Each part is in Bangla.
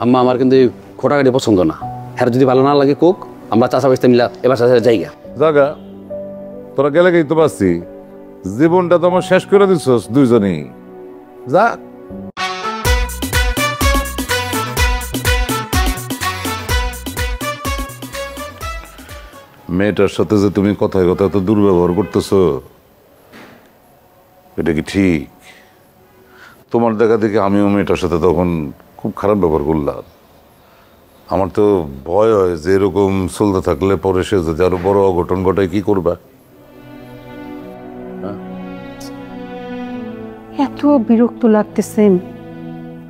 আম্মা আমার কিন্তু খোটা গাড়ি পছন্দ না। হ্যাঁ যদি ভালো না লাগে কোক, আমরা চাষা বাইতে মিলা এবার চাষা জায়গা জাগা তোরা গেলে গেই তো পাচ্ছি, জীবনটা তো আমার শেষ করে দিচ্ছস দুইজনেই। যা মেয়েটার সাথে যে তুমি কথায় কথায় তো দুর্ব্যবহার করতেছ, এটা কি ঠিক? তোমার দেখা দেখি আমিও মেয়েটার সাথে তখন খুব খারাপ ব্যবহার করলাম। আমার তো ভয় হয় যে এরকম চলতে থাকলে পরে সে যদি আরো বড় অঘটন ঘটায় কি করবা? এত বিরক্ত লাগতেছে,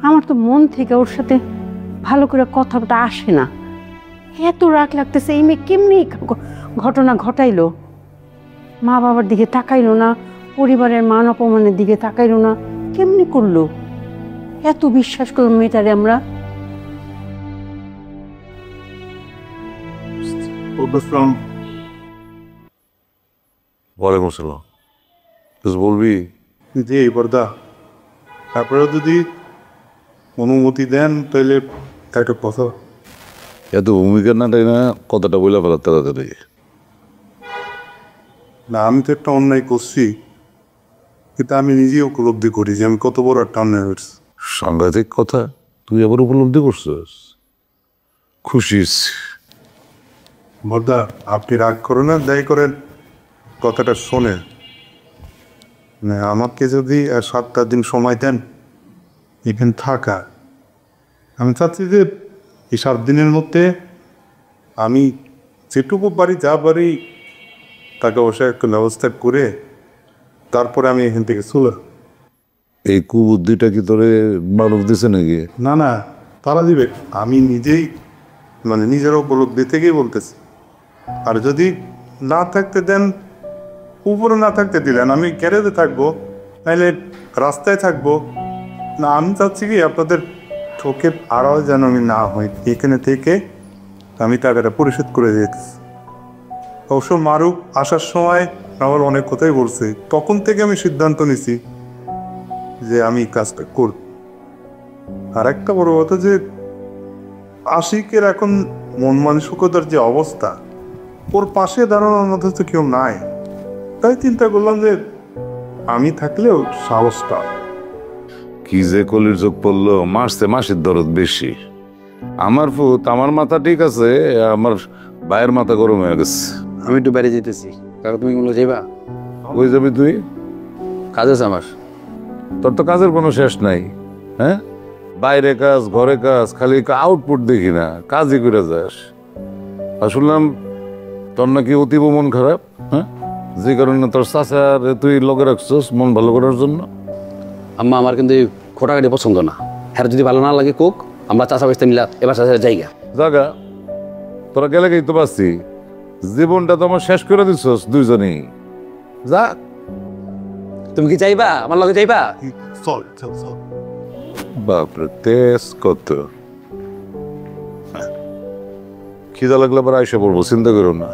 আমার তো মন থেকে ওর সাথে ভালো করে কথাটা আসে না। এত রাগ লাগতেছে, এই মেয়ে কেমনি ঘটনা ঘটাইলো, মা বাবার দিকে তাকাইলো না, পরিবারের মান অপমানের দিকে তাকাইলো না, কেমনি করলো? এত বিশ্বাস করলো মেয়েটারে আমরা। ওয়ালাইকুম আসসালাম। কিছু বলবি? জি বর্দা, তারপরে যদি অনুমতি দেন তাহলে একটা কথা। এত ভূমিকা না তাই না, কথাটা বলে ফেলার তাড়াতাড়ি। না, আমি তো একটা অন্যায় করছি, কিন্তু আমি নিজেই উপলব্ধি করি যে আমি কত বড় একটা অন্যায় হয়েছি। সাংঘাতিক কথা, তুই আবার উপলব্ধি করছিস, খুশি। বর্দা, আপনি রাগ করেন না, যাই করেন কথাটা শোনেন। মানে আমাকে যদি 7টা দিন সময় দেন এখানে থাকা, আমি চাচ্ছি যে এই 7 দিনের মধ্যে আমি যেটুকু পারি যা পারি টাকা পয়সা একটা ব্যবস্থা করে তারপরে আমি এখান থেকে চলে। এই কুবুদ্ধিটা কি তোরে মানব দিছে নাকি? না না, তারা দিবে, আমি নিজেই মানে নিজের উপলব্ধি থেকেই বলতেছি। আর যদি না থাকতে দেন, উপরে না থাকতে দিলেন, আমি গ্যারেজে থাকবো, নাহলে রাস্তায় থাকবো। না, আমি চাচ্ছি কি আপনাদের চোখের আড়াল যেন আমি না হই, এখানে থেকে আমি টাকাটা পরিশোধ করে দিয়েছি। অবশ্য মারুক আসার সময় আমার অনেক কথাই বলছে, তখন থেকে আমি সিদ্ধান্ত নিছি যে আমি কাজটা করব। আর একটা বড় কথা যে আশিকের এখন মন মানসিকতার যে অবস্থা, ওর পাশে দাঁড়ানোর মধ্যে তো কেউ নাই, তাই চিন্তা করলাম যে আমি থাকলেও সাহসটা। কি যে কলির চোখ পড়লো, মাসে মাসের দরদ বেশি। আমার ফুত, আমার মাথা ঠিক আছে, আমার ভাইয়ের মাথা গরম হয়ে গেছে। আমি একটু বাইরে যেতেছি। কাকা তুমি বলো যাইবা? ওই যাবি তুই? কাজ আছে আমার। তোর তো কাজের কোনো শেষ নাই। হ্যাঁ, বাইরে কাজ, ঘরে কাজ, খালি আউটপুট দেখি না, কাজই করে যাস। আর শুনলাম তোর নাকি অতীব মন খারাপ। হ্যাঁ, যে কারণে তোর চাচার তুই লগে রাখছস মন ভালো করার জন্য। আম্মা আমার কিন্তু খোটা গাড়ি পছন্দ না। হ্যাঁ যদি ভালো না লাগে কোক, আমরা চাষা বাইতে মিলা এবার চাষা জায়গা জাগা তোরা গেলে গেই তো পাচ্ছি, জীবনটা তো আমার শেষ করে দিচ্ছস দুইজনেই। যা। তুমি কি চাইবা আমার লগে যাইবা? চল চল চল। বাপরে, তেজ কত! খিদা লাগলে আবার আইসা পড়বো, চিন্তা করো না।